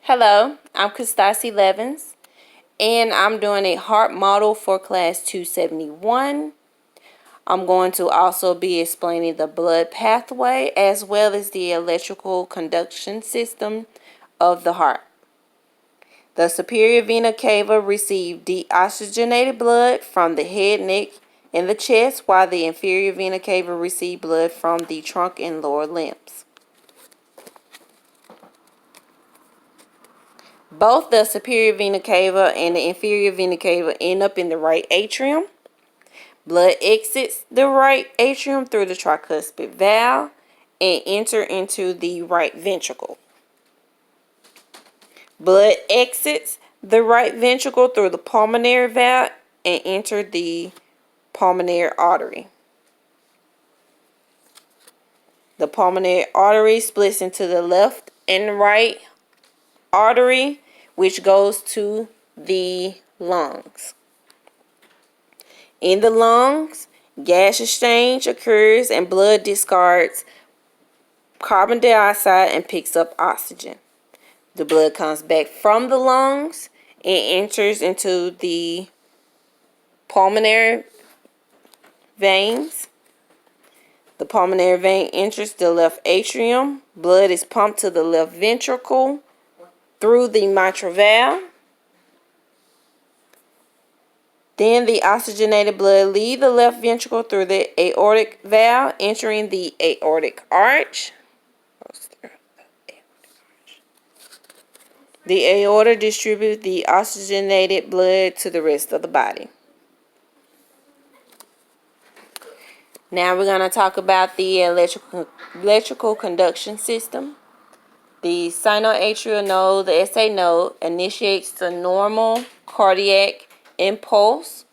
Hello, I'm Constacy Levins, and I'm doing a heart model for class 271. I'm going to also be explaining the blood pathway as well as the electrical conduction system of the heart. The superior vena cava receives deoxygenated blood from the head, neck, and the chest, while the inferior vena cava receives blood from the trunk and lower limbs. Both the superior vena cava and the inferior vena cava end up in the right atrium. Blood exits the right atrium through the tricuspid valve and enter into the right ventricle. Blood exits the right ventricle through the pulmonary valve and enter the pulmonary artery. The pulmonary artery splits into the left and right artery, which goes to the lungs. In the lungs, gas exchange occurs and blood discards carbon dioxide and picks up oxygen. The blood comes back from the lungs and enters into the pulmonary veins. The pulmonary vein enters the left atrium. Blood is pumped to the left ventricle through the mitral valve. Then the oxygenated blood leaves the left ventricle through the aortic valve, entering the aortic arch. The aorta distributes the oxygenated blood to the rest of the body. Now we're going to talk about the electrical conduction system. The sinoatrial node, the SA node, initiates the normal cardiac impulse.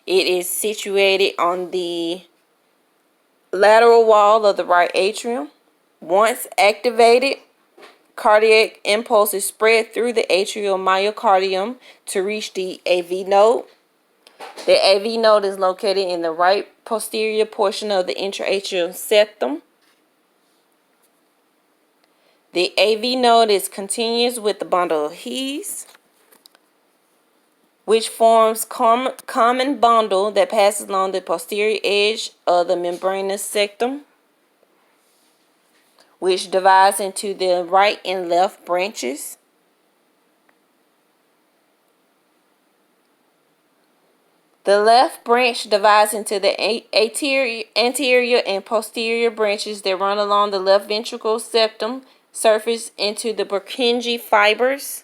It is situated on the lateral wall of the right atrium. Once activated, cardiac impulse is spread through the atrial myocardium to reach the AV node. The AV node is located in the right posterior portion of the intraatrial septum. The AV node is continuous with the bundle of His, which forms common bundle that passes along the posterior edge of the membranous septum, which divides into the right and left branches. The left branch divides into the anterior and posterior branches that run along the left ventricle septum surface into the Purkinje fibers,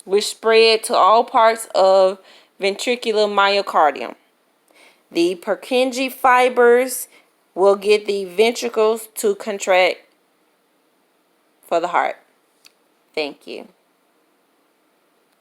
which spread to all parts of ventricular myocardium. The Purkinje fibers will get the ventricles to contract for the heart. Thank you.